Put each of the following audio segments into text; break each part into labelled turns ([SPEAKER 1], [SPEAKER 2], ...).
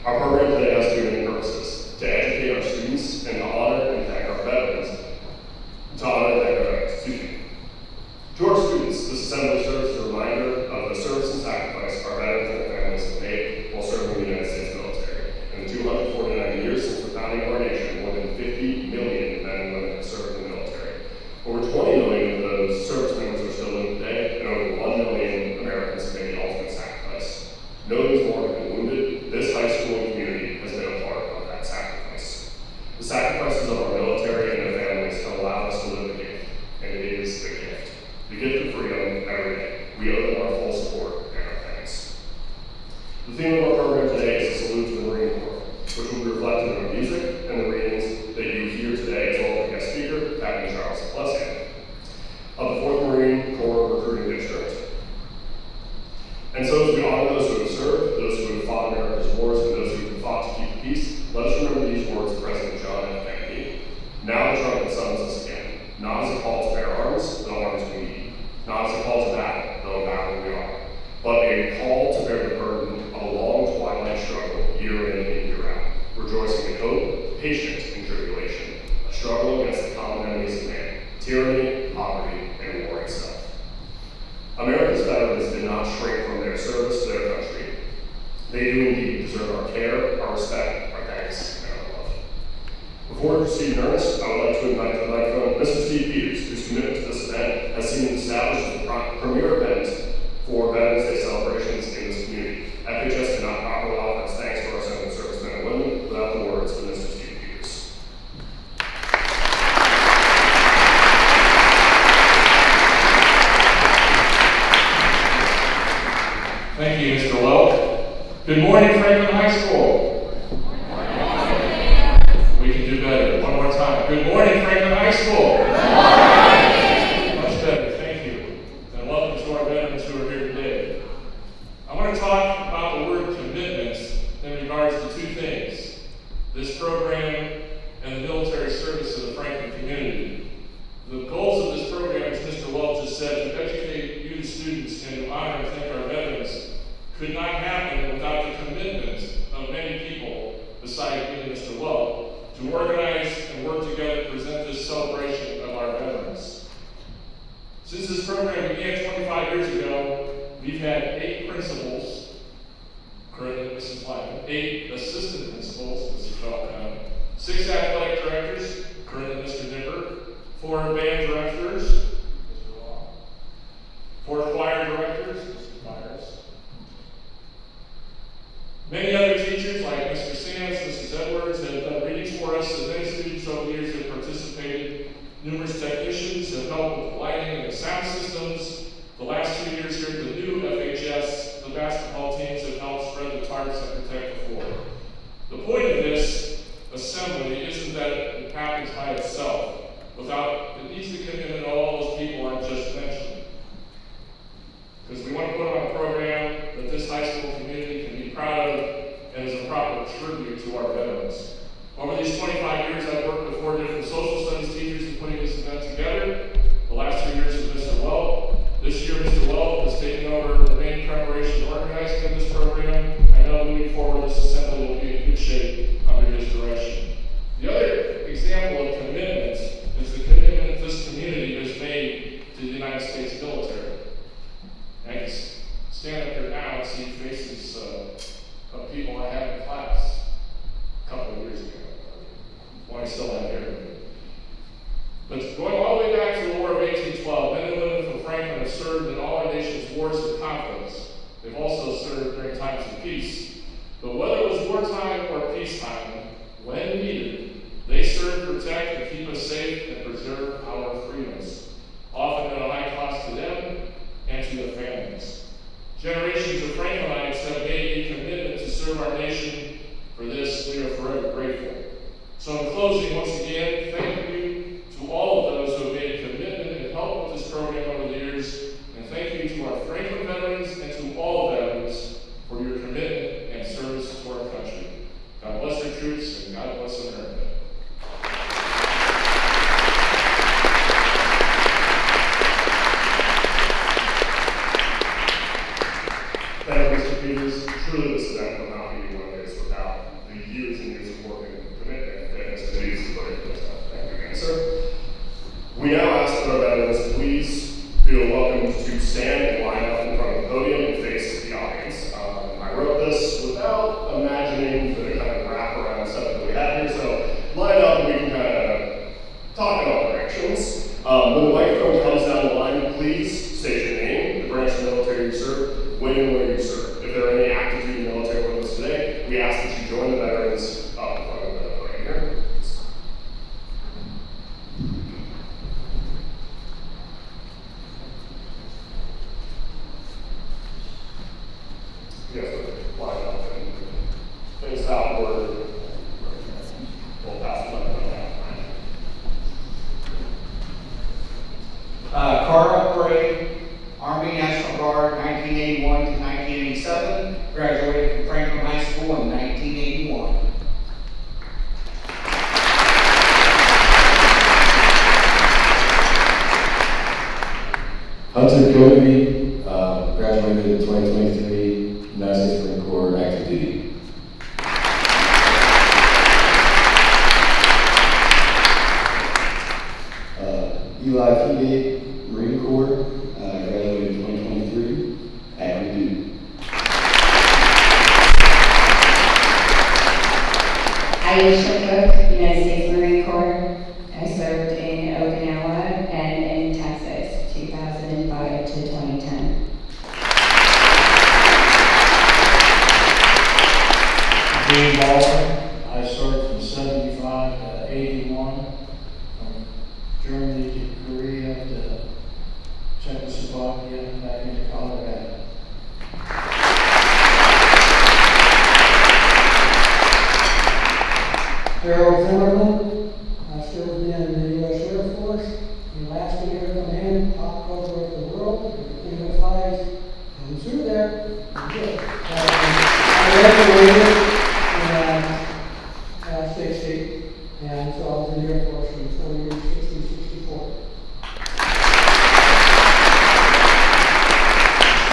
[SPEAKER 1] Our program today has two main purposes: to educate our students and to honor and thank our veterans. To our students, this assembly serves as a reminder of the service and sacrifice our veterans and their families have made while serving the United States military. In the 249 years since the founding of our nation, more than 50 million men and women have served in the military. Over 20 million of those service members are still living today, and over 1 million Americans have made the ultimate sacrifice. Millions more have been wounded. This high school and community has been a part of that sacrifice. The sacrifices of our military and their families have allowed us to live the gift, and it is the gift. The gift of freedom every day. We owe them our full support and our thanks. The theme of our program today is a salute to the Marine Corps, which will be reflected in our music and the readings that you hear today, as well as our guest speaker, Captain Charles Plessian, of the 4th Marine Corps Recruiting District. And so as we honor those who have served, those who have fought America's wars, and those who have fought to keep the peace, let us remember these words of President John F. Kennedy. Now the trumpet summons us again, not as a call to bear arms, though arms we need, not as a call to battle, though battle we are, but a call to bear the burden of a long twilight struggle, year in and year out, rejoicing in hope, patient in tribulation, a struggle against the common enemies of man, tyranny, poverty, and war itself. America's veterans did not shrink from their service to their country. They do indeed deserve our care, our respect, our thanks, and our love. Before we proceed in earnest, I would like to invite to the microphone Mr. Steve Peters, whose commitment to this event has seen him established as the premier event for Veterans Day celebrations in this community. FHS cannot properly offer its thanks to our assembled servicemen and women without the words of Mr. Steve Peters.
[SPEAKER 2] Thank you, Mr. Welk. Good morning, Franklin High School. We can do better. One more time. Good morning, Franklin High School. Much better. Thank you. And welcome to our veterans who are here today. I want to talk about the word commitment in regards to two things: this program and the military service of the Franklin community. The goals of this program, as Mr. Welk just said, to educate you, the students, and to honor and thank our veterans, could not happen without the commitment of many people, besides me and Mr. Welk, to organize and work together to present this celebration of our veterans. Since this program began 25 years ago, we've had 8 principals, currently Mrs. Lyman, 8 assistant principals, Mrs. Falcone, 6 athletic directors, currently Mr. Nipper, 4 band directors, Mr. Law, 4 choir directors, Mr. Myers, many other teachers like Mr. Sands, Mrs. Edwards have done readings for us, and many students over the years have participated. Numerous technicians have helped with lighting and sound systems. The last 2 years here at the new FHS, the basketball teams have helped spread the tarps and protect the floor. The point of this assembly isn't that it happens by itself. It needs the commitment of all those people I just mentioned. Because we want to put on a program that this high school community can be proud of and is a proper tribute to our veterans. Over these 25 years, I've worked with 4 different social studies teachers in putting this event together. The last 2 years with Mr. Welk. This year, Mr. Welk has taken over the main preparation and organizing of this program. I know moving forward, this assembly will be in good shape under his direction. The other example of commitment is the commitment this community has made to the United States military. I can stand up here now and see faces of people I had in class a couple of years ago, when I still had hair. But going all the way back to the War of 1812, men and women from Franklin have served in all our nation's wars and conflicts. They've also served during times of peace. But whether it was wartime or peacetime, when needed, they served, protect, and keep us safe and preserve our freedoms, often at a high cost to them and to their families. Generations of Franklinites have made a commitment to serve our nation. For this, we are forever grateful. So in closing, once again, thank you to all of those who have made a commitment and helped with this program over the years. And thank you to our Franklin veterans and to all veterans for your commitment and service to our country. God bless our troops and God bless America.
[SPEAKER 1] Thank you, Mr. Peters. Truly, this event would not be what it is without
[SPEAKER 3] graduated from Franklin High School in 1981.
[SPEAKER 4] Hunter Kobe, graduated in 2023, United States Marine Corps, active duty. Eli Fugate, Marine Corps, graduated in 2023, active duty.
[SPEAKER 5] Aisha Cook, United States Marine Corps. I served in Okinawa and in Texas, 2005 to 2010.
[SPEAKER 6] Dean Baldwin, I served from 75 to 81, from Germany to Korea to Czechoslovakia, back into Colorado.
[SPEAKER 7] Harold Zimmerman, I served in the U.S. Air Force, in Alaska Air Command, top cover of the world, everything that flies comes through there. I'm good. I graduated in 60, and so I was in the Air Force from 40 years, 60 to 64.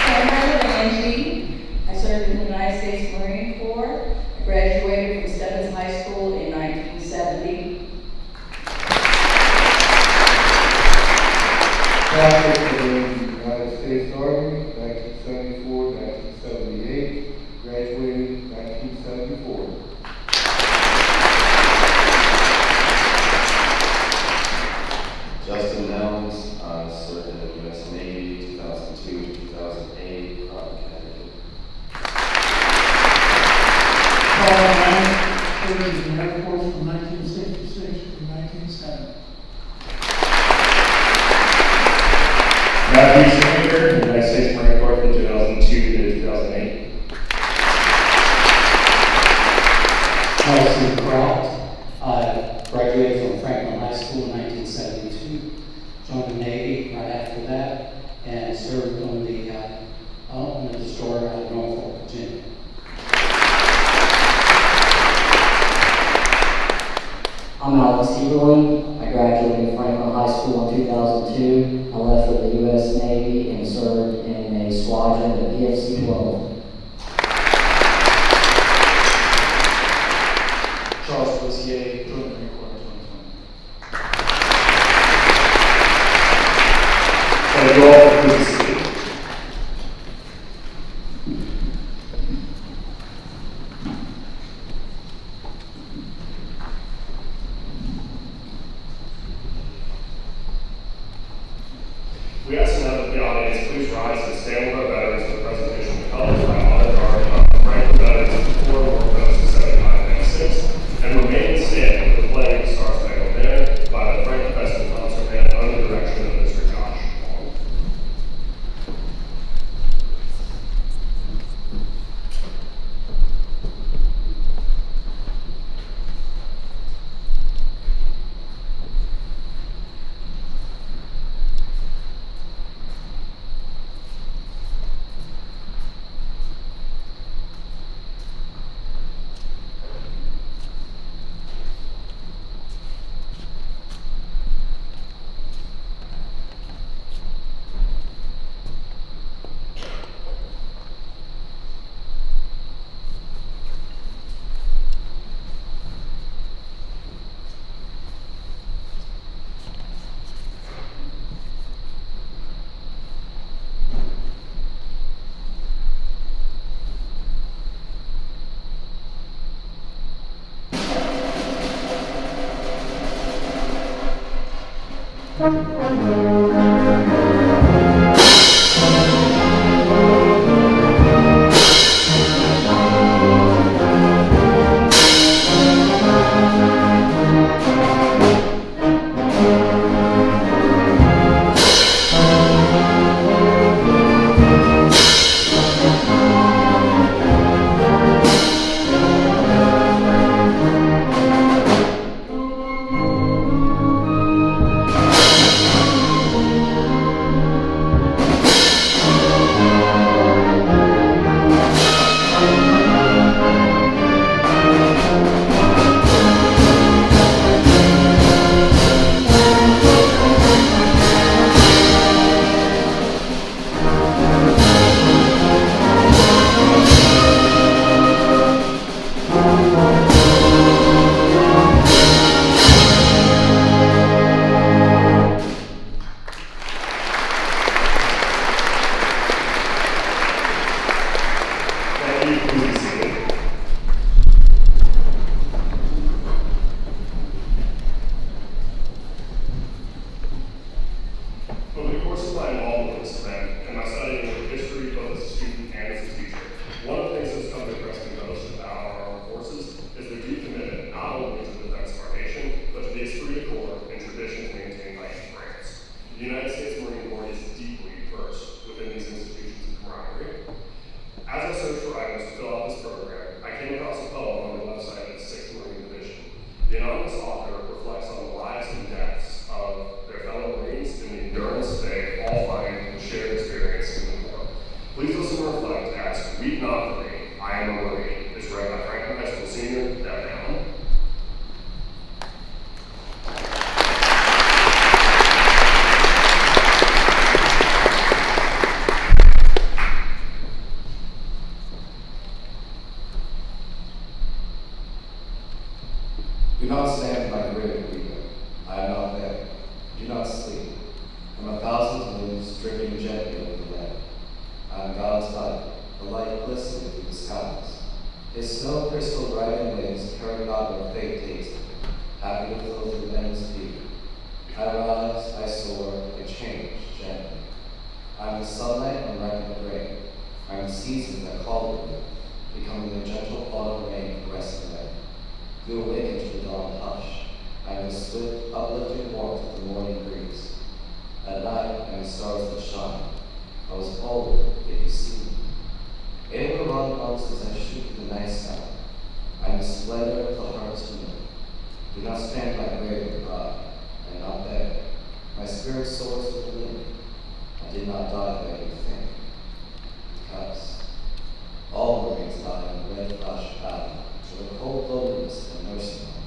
[SPEAKER 5] Sandra Angie, I served in the United States Marine Corps. I graduated from Stebbins High School in 1970.
[SPEAKER 8] Patrick in the United States Army, 1974, 1978, graduated 1974.
[SPEAKER 4] Justin Nelms, served in the U.S. Navy, 2002 to 2008, Crockett, Connecticut.
[SPEAKER 7] Paul Ryan, served in the Air Force from 1966 to 1970.
[SPEAKER 1] Matthew Schaefer, United States Marine Corps from 2002 to 2008.
[SPEAKER 9] Nelson Croft, graduated from Franklin High School in 1972, joined the Navy right after that, and served on the destroyer out of Norfolk, Virginia.
[SPEAKER 10] I'm Alex Eberlin. I graduated from Franklin High School in 2002. I left for the U.S. Navy and served in a squadron at PFC-12.
[SPEAKER 6] Charles Bossier, joined the Marine Corps in 2020.
[SPEAKER 1] Thank you all for participating. We ask now that the audience please rise and stand with our veterans for the presentation of colors by Honor Guard of the Franklin Veterans of Corps War Post 7596, and remain standing with the flag of the Star Spangled Banner by the Franklin Festival Concert Band under the direction of Mr. Josh Long.
[SPEAKER 4] Do not stand by the grave, weeper. I am not there. Do not sleep. From 1,000 moons dripping gently over the land. I am God's light, the light glistening through the skies. His snow crystal riding wings carry God where fate takes him, happy to flow through endless beauty. I rise, I soar, I change gently. I am the sunlight and ripen the grain. I am the seasons that call to me, becoming the gentle autumn rain caressing the land. You awaken to the dawn hush. I am the swift, uplifting warmth of the morning breeze. At night, I am the stars that shine. I was older, yet you see me. In the run months as I shoot through the night sky, I am the splendor of the harvest moon. Do not stand by grave and cry. I am not there. My spirit soars with the wind. I did not die the way you think. Because all Marines die in the red flash of battle, to the cold loneliness of a nursing home,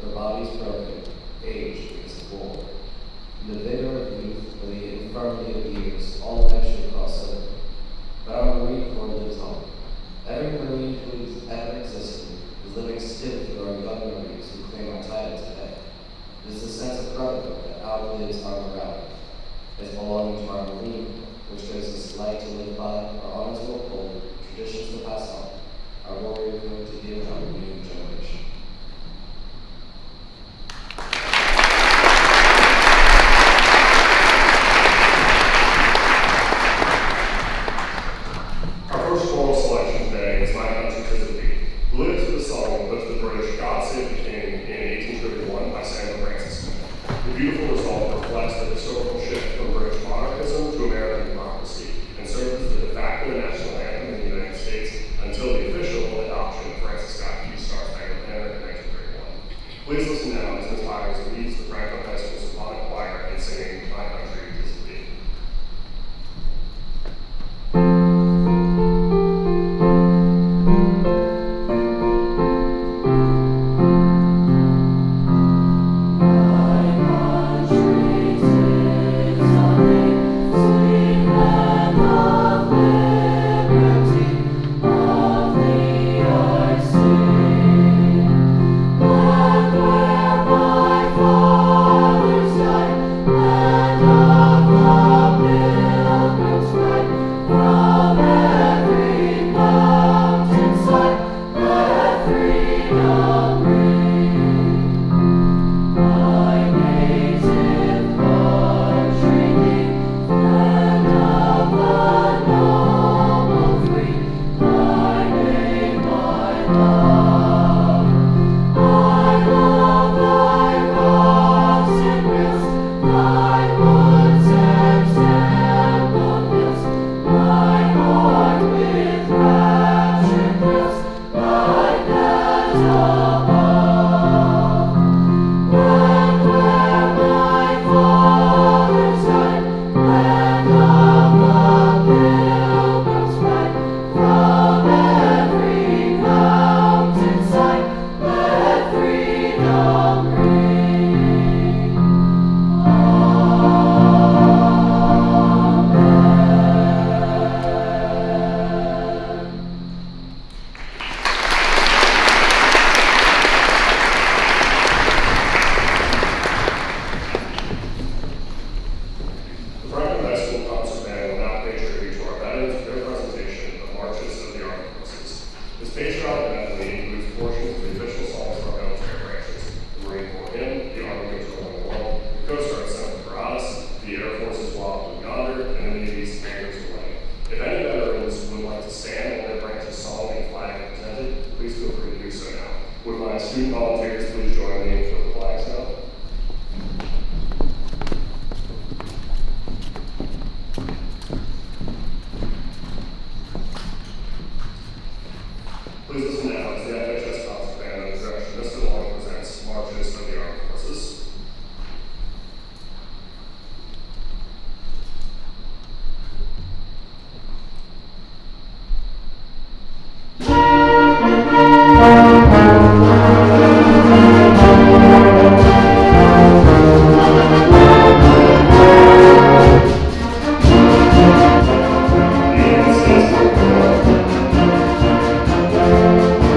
[SPEAKER 4] their bodies broken, aged because of war. In the vigor of youth or the infirmity of years, all eventually cross over. But our Marine Corps lives on. Every Marine who has ever existed is living still through our young Marines who claim our title today. It is the sense of brotherhood that outlives our morality. It is belonging to our Marine Corps, which gives us light to live by, our honor to uphold, traditions to pass on, our warrior code to give our new generation.
[SPEAKER 1] Our first choral selection today is My Country 'Tis of Thee. The lyrics of the song put to the British God Save the King in 1831 by Samuel Francis. The beautiful result reflects the historical shift from British monarchism to American democracy and serves as the de facto national anthem in the United States until the official adoption of Francis Scott Key's Star Spangled Banner in 1931. Please listen now as Ms. Myers leads the Franklin High School Symphonic Choir in singing My Country 'Tis of Thee. Student volunteers, please join me with the flags now. Please listen now as the FHS Concert Band under the direction of Mr. Long presents Marches of the Armed Forces. The United States Marine Corps.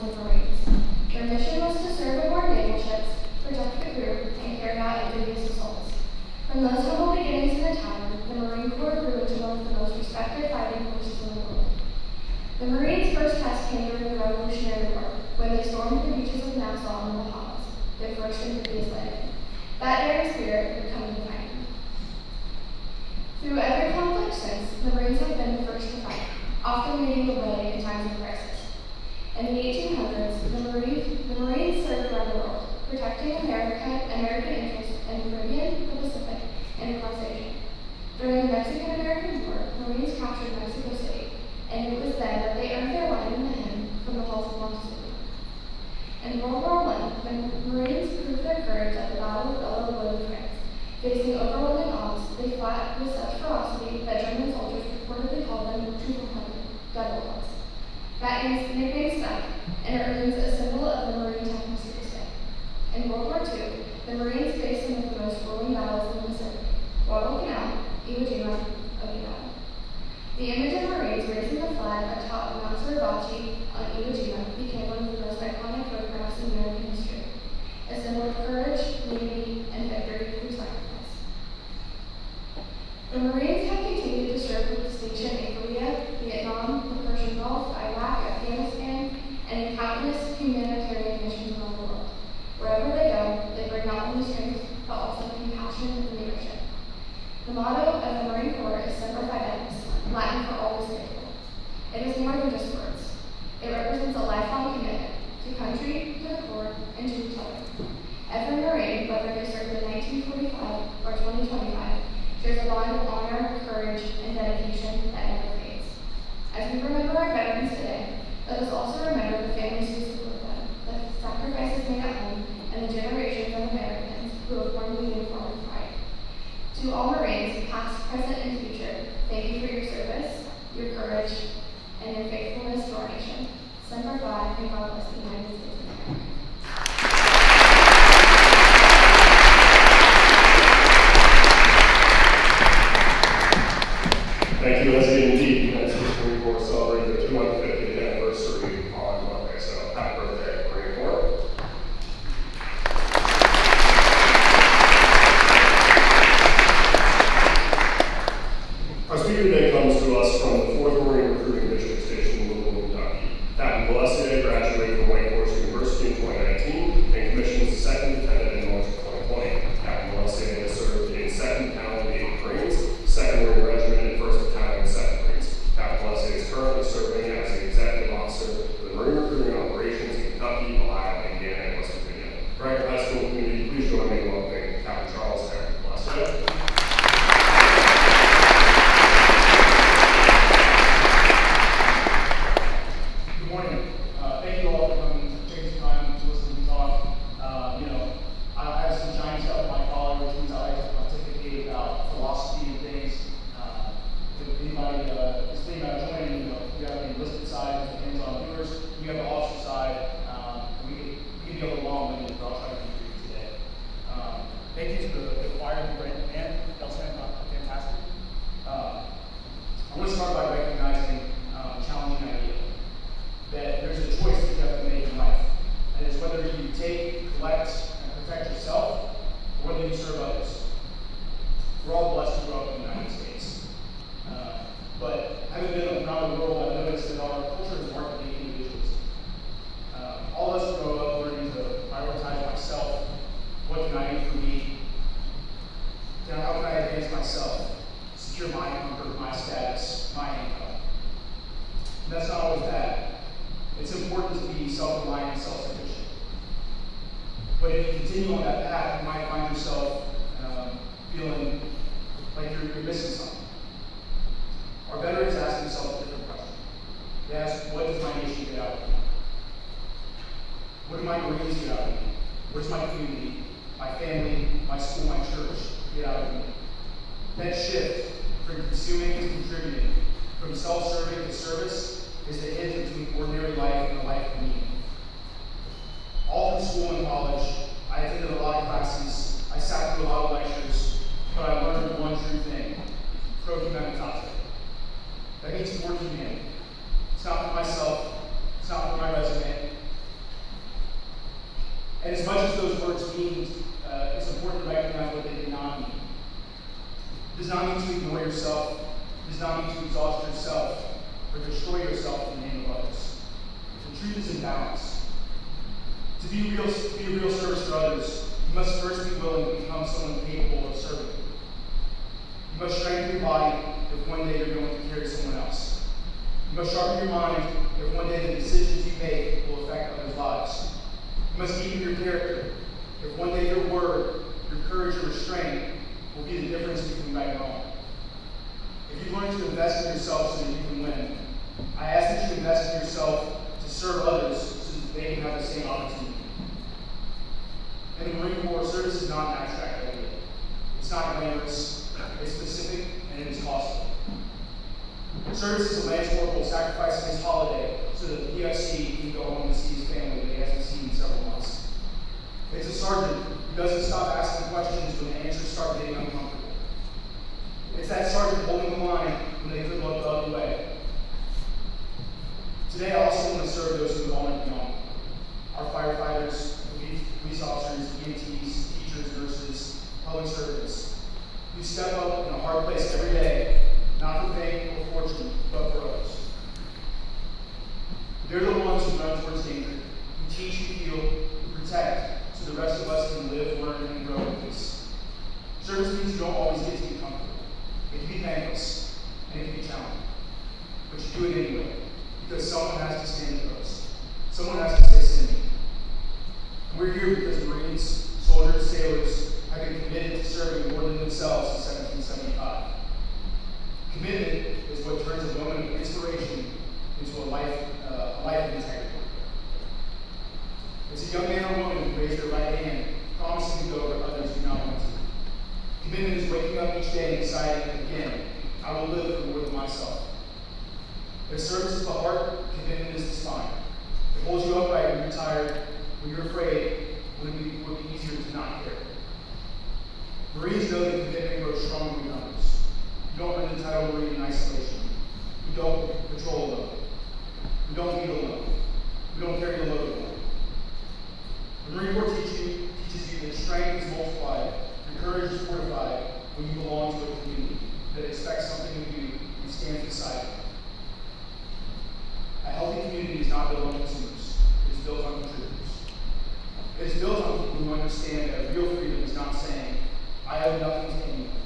[SPEAKER 11] talented Marines. Their mission was to serve aboard naval ships, protect the crew, and carry out amphibious assaults. From those humble beginnings in the tower, the Marine Corps grew into one of the most respected fighting forces in the world. The Marines' first test came during the Revolutionary War, when they stormed the beaches of Nassau in the Bahamas, their first amphibious landing. That daring spirit would come into fighting. Through every conflict since, the Marines have been the first to fight, often leading the way in times of crisis. In the 1800s, the Marines served around the world, protecting American interests in the Caribbean, the Pacific, and across Asia. During the Mexican-American War, Marines captured Mexico City, and it was then that they earned their line in the hymn from the halls of Montezuma. In World War I, the Marines proved their courage at the Battle of Belleau in France. Facing overwhelming odds, they fought with such ferocity that German soldiers reportedly called them Tugendhat, devil dogs. That nickname stuck, and it remains a symbol of the Marine toughness to this day. In World War II, the Marines faced some of the most grueling battles in the Pacific: Guadalcanal, Iwo Jima, Okinawa. The image of Marines raising the flag atop Mount Suribachi on Iwo Jima became one of the most iconic photographs in American history, a symbol of courage, unity, and victory through sacrifice. The Marines have continued to serve with distinction in Korea, Vietnam, the Persian Gulf, Iraq, Afghanistan, and in countless humanitarian missions around the world. Wherever they go, they bring not only strength, but also compassion and leadership. The motto of the Marine Corps is Semper Fidelis, Latin for always faithful. It is more than just words. It represents a lifelong commitment to country, to the Corps, and to each other. Every Marine, whether they served in 1945 or 2025, shares a bond of honor, courage, and dedication that never fades. As we remember our veterans today, let us also remember the families who support them, the sacrifices made at home, and the generations of Americans who have worn the uniform with pride. To all Marines, past, present, and future, thank you for your service, your courage, and your faithfulness to our nation. Semper Fi, and God bless the United States of America.
[SPEAKER 1] Thank you, Leslie. Indeed, the United States Marine Corps celebrated their 250th anniversary on Monday, so happy birthday, Marine Corps. Our speaker today comes to us from the 4th Marine Recruiting District Station in Louisville, Kentucky. Captain Gillespie graduated from Wake Forest University in 2019 and commissioned as a second lieutenant in March of 2020. Captain Gillespie has served in 2nd Battalion, 8th Marines, 2nd Marine Regiment, and 1st Battalion, 2nd Marines. Captain Gillespie is currently serving as the executive officer for the Marine Recruiting Operations in Kentucky, Ohio, Indiana, and West Virginia. Franklin High School community, please join me in welcoming Captain Charles Aaron Gillespie.
[SPEAKER 12] Thank you all for coming, taking some time to listen to me talk. I have some shiny stuff in my collar, which means I like to pontificate about philosophy and things. If anybody is thinking about joining, we have the enlisted side, the hands-on viewers, we have the officer side. We can be a little long-winded, but I'll try to be brief today. Thank you to the choir and the great band. That was fantastic. I want to start by recognizing a challenging idea, that there's a choice that you have to make in life. And it's whether you take, collect, and protect yourself, or whether you serve others. We're all blessed to grow up in the United States. But having been around the world, I've noticed that our culture is markedly individualistic. All of us grow up learning to prioritize myself. What can I do for me? How can I advance myself? Secure my comfort, my status, my income. And that's not always bad. It's important to be self-reliant and self-sufficient. But if you continue on that path, you might find yourself feeling like you're missing something. Our veterans ask themselves a different question. They ask, what does my nation get out of me? What do my Marines get out of me? Where's my community, my family, my school, my church get out of me? That shift from consuming to contributing, from self-serving to service, is the hinge between ordinary life and a life of meaning. All through school and college, I attended a lot of classes, I sat through a lot of lectures, but I learned one true thing: pro humanitate. That means for humanity. It's not for myself, it's not for my resume, means, it's important to recognize what they do not mean. It does not mean to ignore yourself. It does not mean to exhaust yourself or destroy yourself in the name of others. The truth is in balance. To be a real service to others, you must first be willing to become someone capable of serving. You must strengthen your body if one day you're going to carry someone else. You must sharpen your mind if one day the decisions you make will affect others' lives. You must deepen your character if one day your word, your courage, or restraint will be the difference between right and wrong. If you learn to invest in yourself so that you can win, I ask that you invest in yourself to serve others so that they can have the same opportunity. In the Marine Corps, service is not an abstract idea. It's not glamorous, it's specific, and it is costly. Service is a Lance Corporal sacrificing his holiday so that the PFC can go home to see his family that he hasn't seen in several months. It's a sergeant who doesn't stop asking questions when the answers start getting uncomfortable. It's that sergeant holding the line when they could look the other way. Today, I also want to serve those who have already gone. Our firefighters, police officers, EMTs, teachers, nurses, public servants, who step up in a hard place every day, not for fame or fortune, but for others. They're the ones who run towards danger, who teach, who heal, who protect, so the rest of us can live, learn, and grow in peace. Service means you don't always get to be comfortable. It can be thankless, and it can be challenging. But you do it anyway, because someone has to stand first. Someone has to stay standing. We're here because Marines, soldiers, sailors have been committed to serving more than themselves since 1775. Commitment is what turns a moment of inspiration into a life of integrity. It's a young man or woman who raised their right hand, promising to go where others do not want to. Commitment is waking up each day and deciding, again, I will live for more than myself. If service is the heart, commitment is the spine. It holds you upright when you're tired, when you're afraid, when it would be easier to not care. Marines know that commitment grows stronger in numbers. You don't earn the title Marine in isolation. You don't patrol alone. You don't eat alone. You don't carry the load alone. The Marine Corps teaches you that strength is multiplied, your courage is fortified when you belong to a community that expects something of you and stands beside you. A healthy community is not built on consumers. It is built on contributors. It is built on people who understand that real freedom is not saying, I owe nothing to anyone,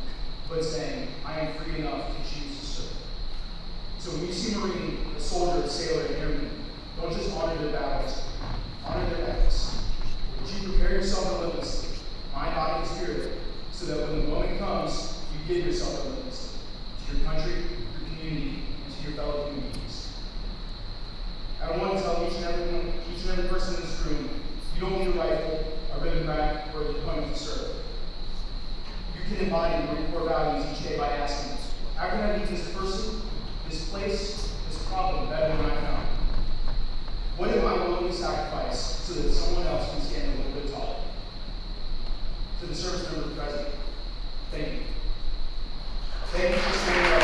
[SPEAKER 12] but saying, I am free enough to choose to serve. So when you see a Marine, a soldier, a sailor, an airman, don't just honor their battles, honor their ethics. But you prepare yourself relentlessly, mind, body, and spirit, so that when the moment comes, you give yourself relentlessly to your country, your community, and to your fellow human beings. I want to tell each and every person in this room, you don't need a rifle, a ribbon rack, or a deployment to serve. You can embody Marine Corps values each day by asking, how can I meet this person, this place, this problem better than I found? What am I willing to sacrifice so that someone else can stand a little bit taller? To the service member present, thank you. Thank you for standing up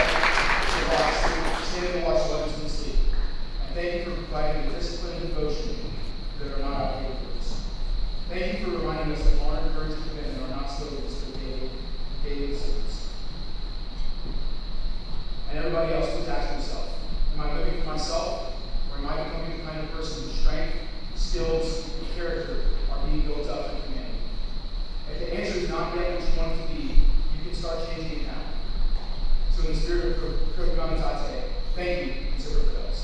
[SPEAKER 12] to watch others in sleep. And thank you for providing the discipline and devotion that are not out here for us. Thank you for reminding us that honor, courage, and commitment are not slogans for daily service. And everybody else please ask yourself, am I living for myself, or am I becoming the kind of person whose strength, skills, and character are being built up in humanity? If the answer is not yet what you want it to be, you can start changing it now. So in the spirit of Kurgamanitate, thank you, and Semper Fidelis.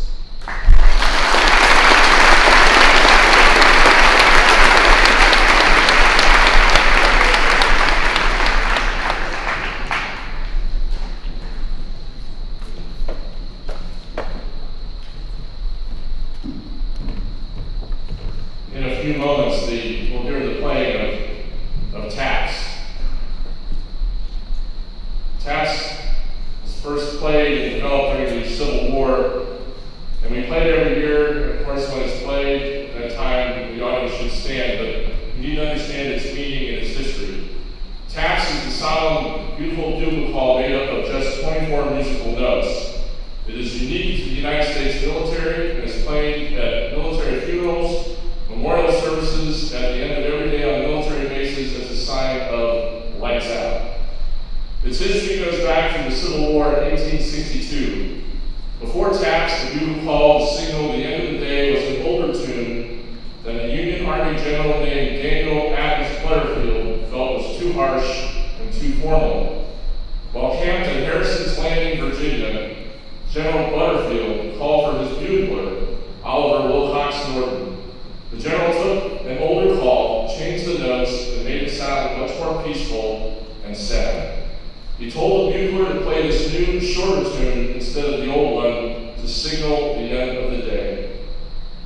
[SPEAKER 2] In a few moments, we'll hear the playing of taps. Taps was first played and developed during the Civil War, and we play it every year. Of course, when it's played at that time, the audience should stand, but you need to understand its meaning and its history. Taps is the solemn, beautiful bugle call made up of just 24 musical notes. It is unique to the United States military and is played at military funerals, memorial services, at the end of every day on military bases, Its history goes back to the Civil War in 1862. Before taps, the bugle call to signal the end of the day was an older tune that a Union Army general named Daniel Adams Butterfield felt was too harsh and too formal. While camped at Harrison's Landing, Virginia, General Butterfield called for his bugler, Oliver Wilcox Norton. The general took an older call, changed the notes, and made it sound much more peaceful and sad. He told the bugler to play this new, shorter tune instead of the old one to signal the end of the day.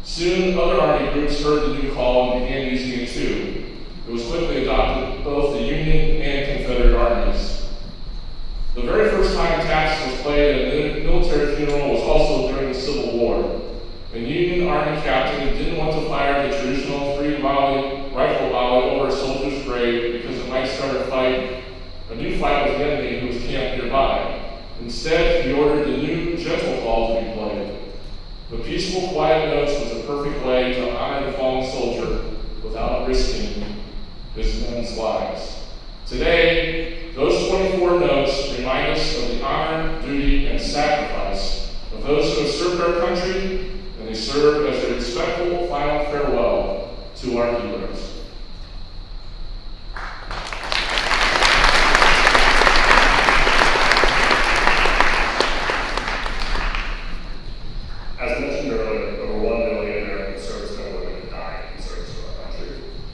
[SPEAKER 2] Soon, other Army groups heard the new call and began using it too. It was quickly adopted both the Union and Confederate armies. The very first time taps was played at a military funeral was also during the Civil War. A Union Army captain didn't want to fire the traditional rifle volley over a soldier's grave because it might start a new fight with the enemy who was camped nearby. Instead, he ordered the new gentle call to be played. The peaceful, quiet notes was a perfect way to honor the fallen soldier without risking his men's lives. Today, those 24 notes remind us of the honor, duty, and sacrifice of those who have served our country, and they serve as a respectful final farewell to our heroes.
[SPEAKER 1] As mentioned earlier, over 1 million American servicemen and women have died in service to our country.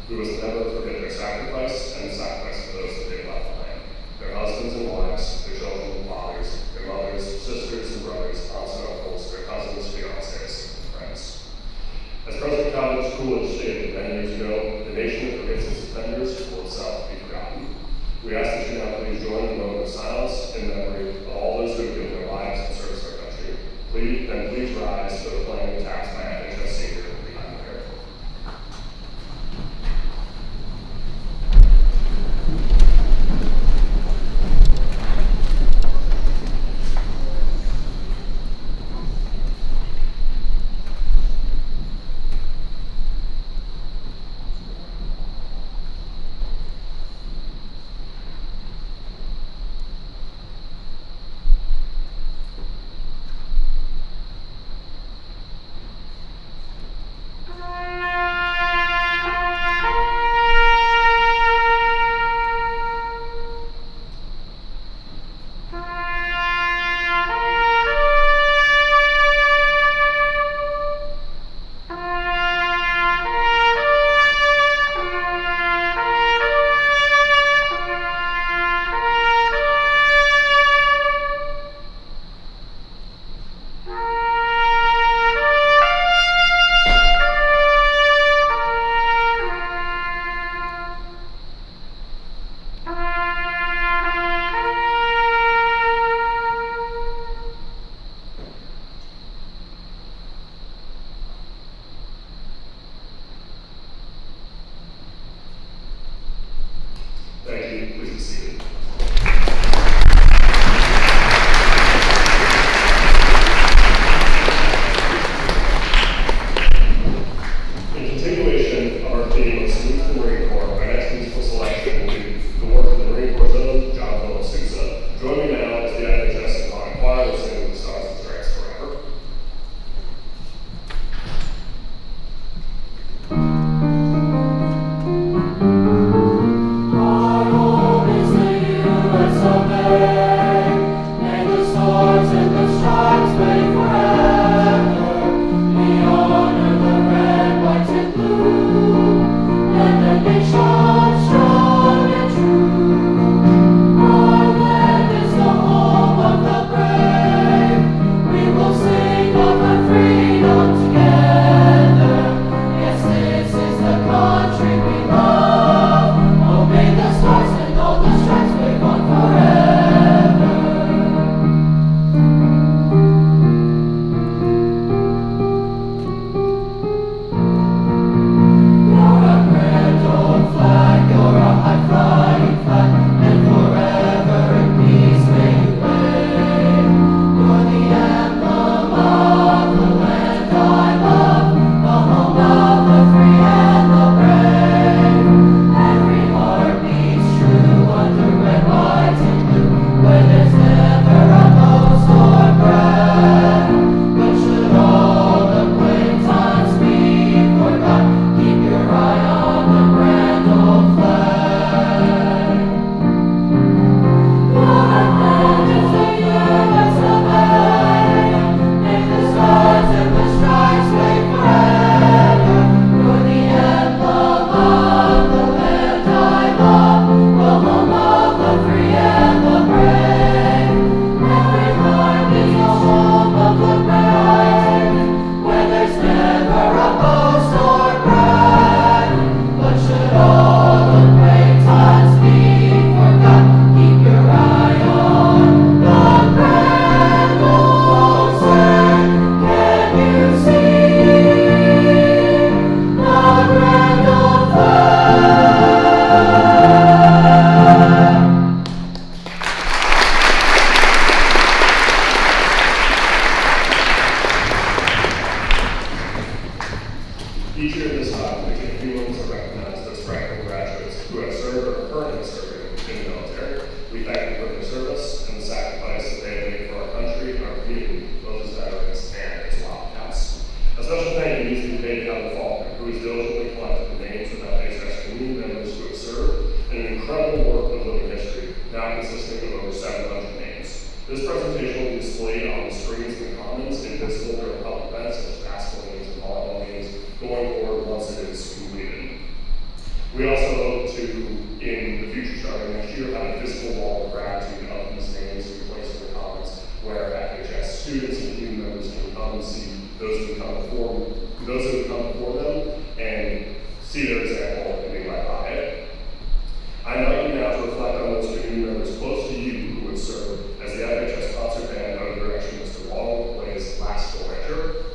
[SPEAKER 1] We must never forget their sacrifice and the sacrifice of those that they left behind. Their husbands and wives, their children and fathers, their mothers, sisters and brothers, aunts and uncles, their cousins, fiancés, and friends. As President Coolidge stated many years ago, the nation that forgets its offenders will itself be forgotten. We ask that you now please join in a moment of silence in memory of all those who have given their lives in service to our country. Please rise for the playing of taps by FHS Senior behind the prayer. are currently serving in the military. We thank them for their service and the sacrifice that they have made for our country and our community, both as veterans and as Wildcats. A special thank you needs to be paid to Kevin Faulkner, who has diligently collected the names of FHS community members who have served in an incredible work of living history, now consisting of over 700 names. This presentation will be displayed on the screens in the commons and visible during public events such as basketball games and volleyball games going forward once it is completed. We also hope to, in the future starting next year, have a physical wall of gratitude of these names to be placed in the commons where FHS students and team members can come and see those who come before them and see their example and be led by it. I invite you now to reflect on those community members close to you who would serve as the FHS concert band under the direction of Mr. Wall plays Last Voyager.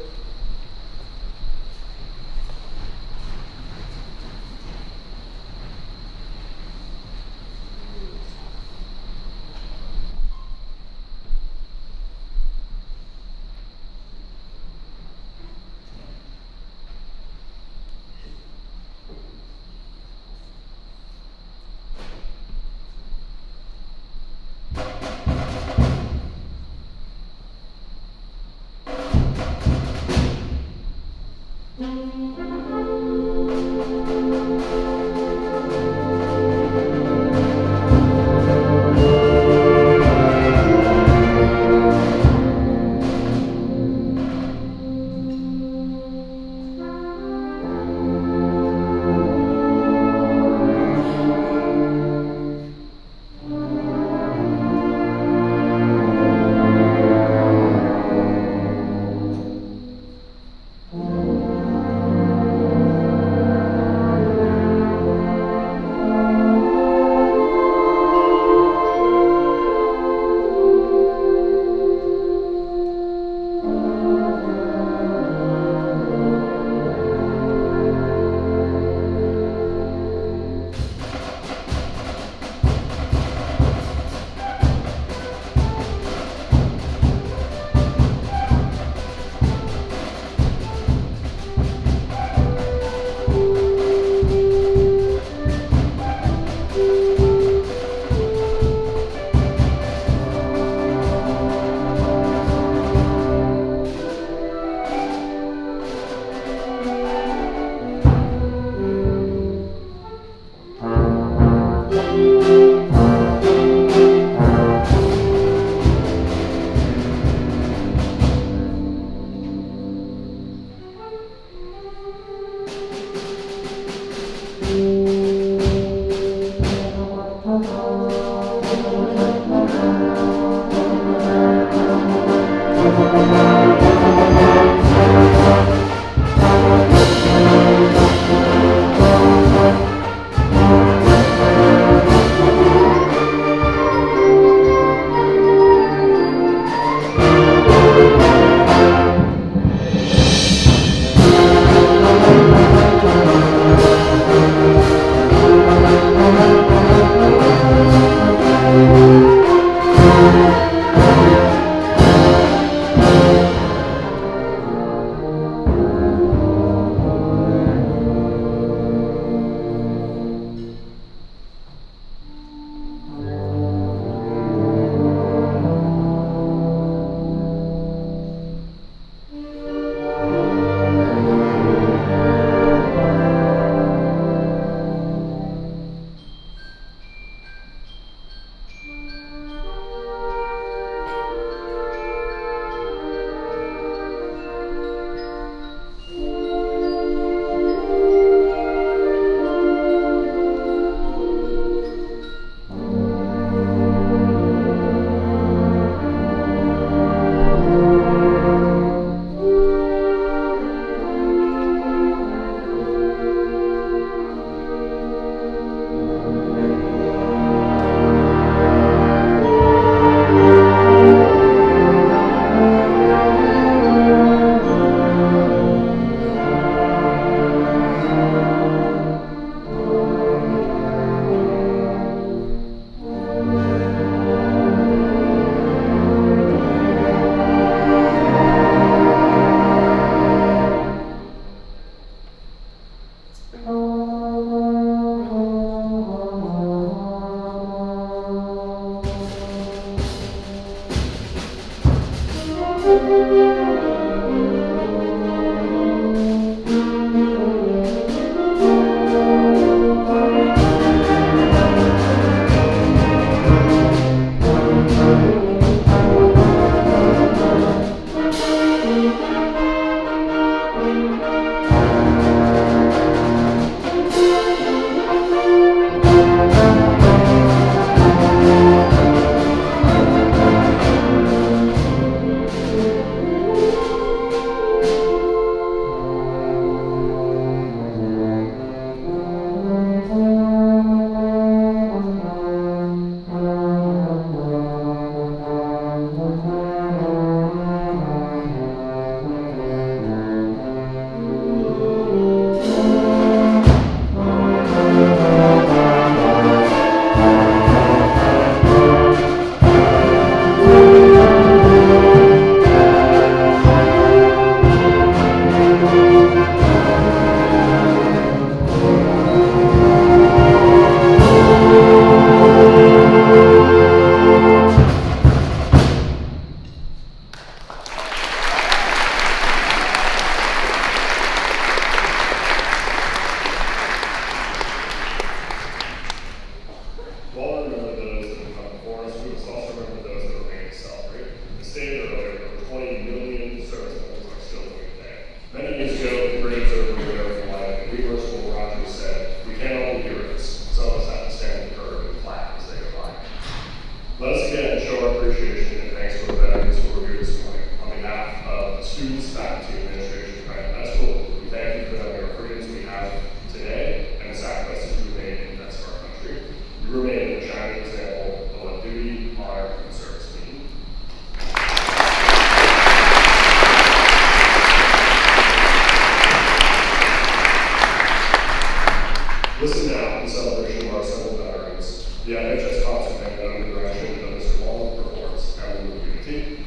[SPEAKER 1] The FHS concert band under the direction of Mr. Wallen performs Emblem of Unity.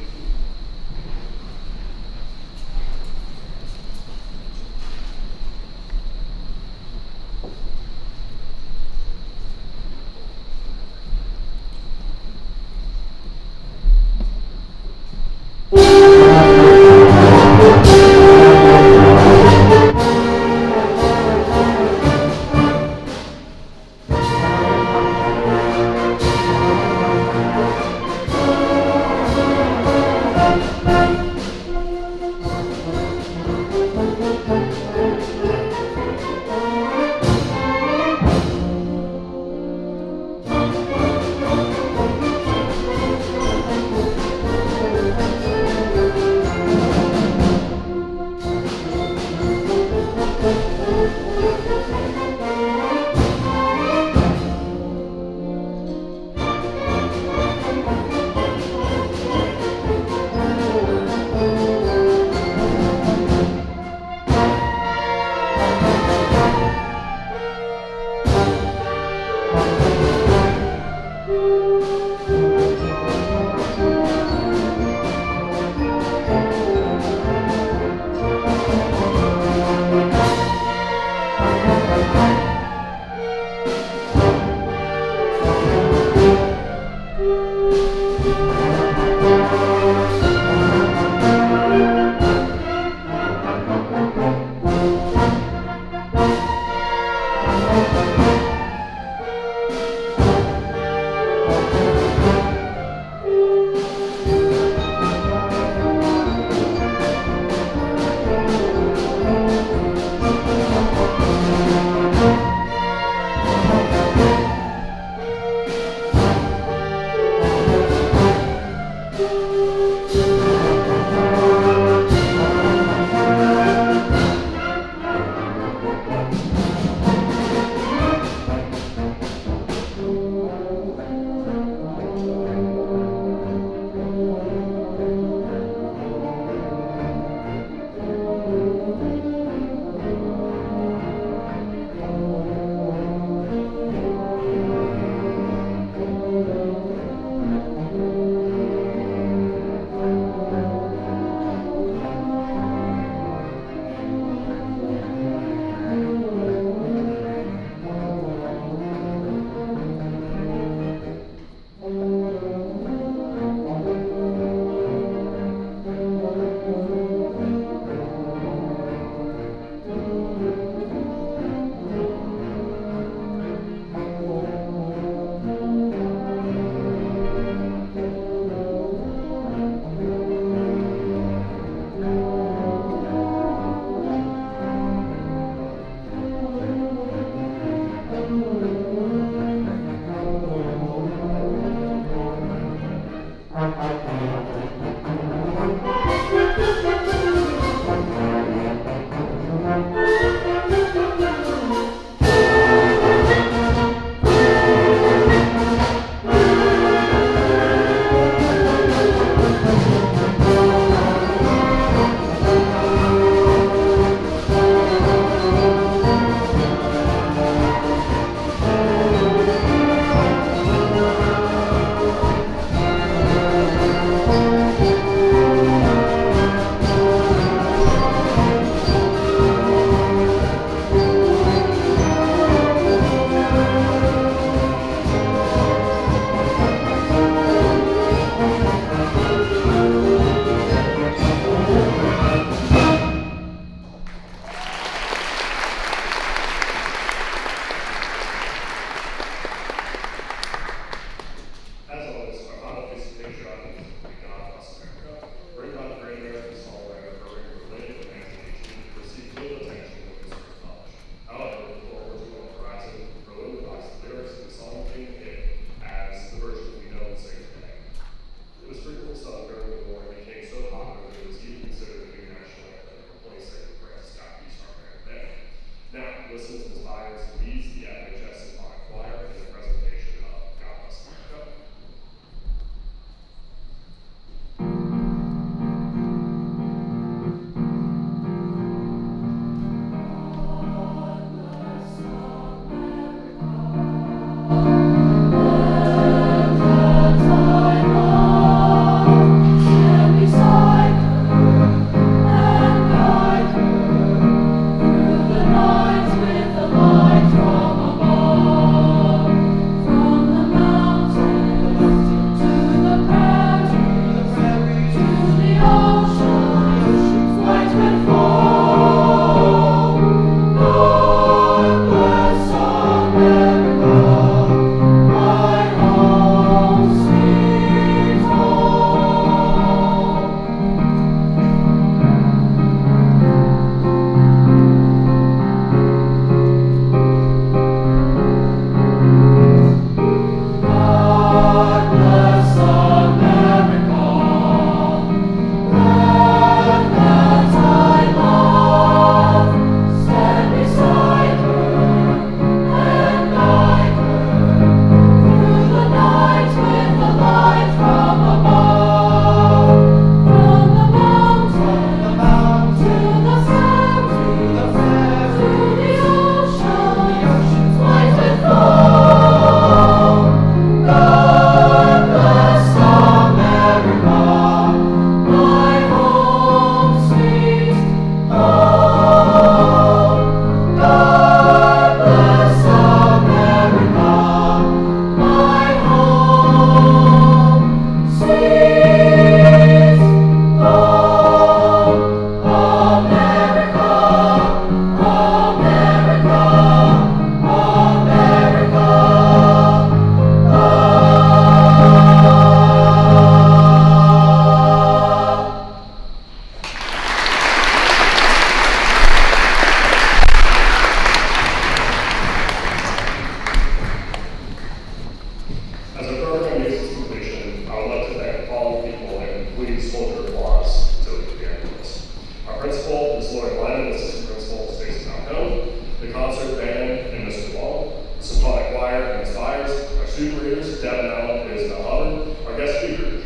[SPEAKER 1] speakers, Devin Allen, Isabel Hubbard, our guest speaker,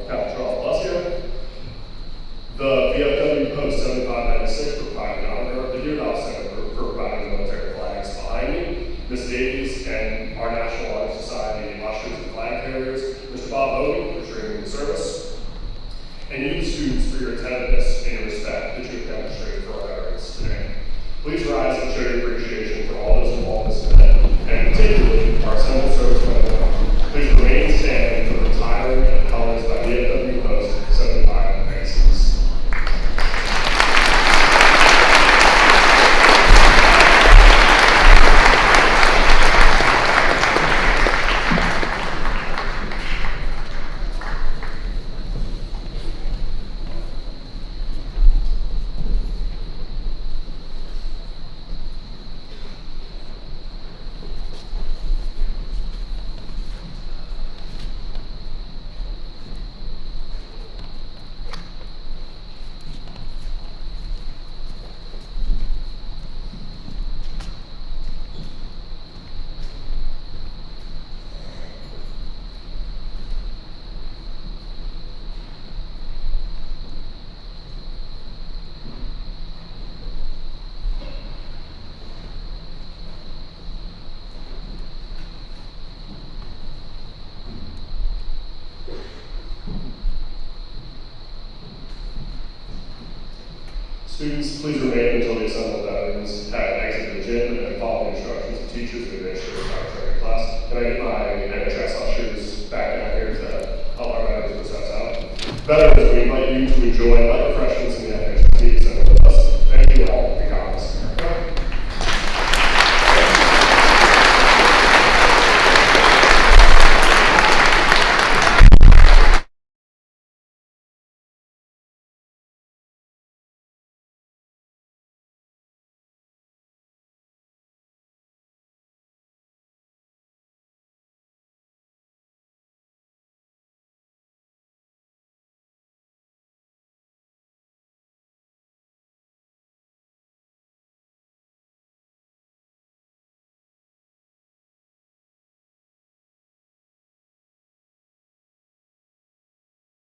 [SPEAKER 1] Captain Charles Alessio, the VFW Post 7596 for providing honor, the Deer Dog Center for providing military flags behind me, Ms. Davies, and our National Honor Society ushers and flag carriers, Mr. Bob Hogan for streaming the service, and you students for your attentiveness and your respect that you have demonstrated for our veterans today. Please rise and show your appreciation for all those involved in this event, and particularly our assembled servicemen and women. Please remain standing for the retiring and colors by VFW Post 7596. Students, please remain until the assembled veterans have exited the gym and follow the instructions of teachers and administrators in our training class. Can I get my NHS ushers back down here to help our veterans process out? Veterans, we invite you to enjoy light refreshments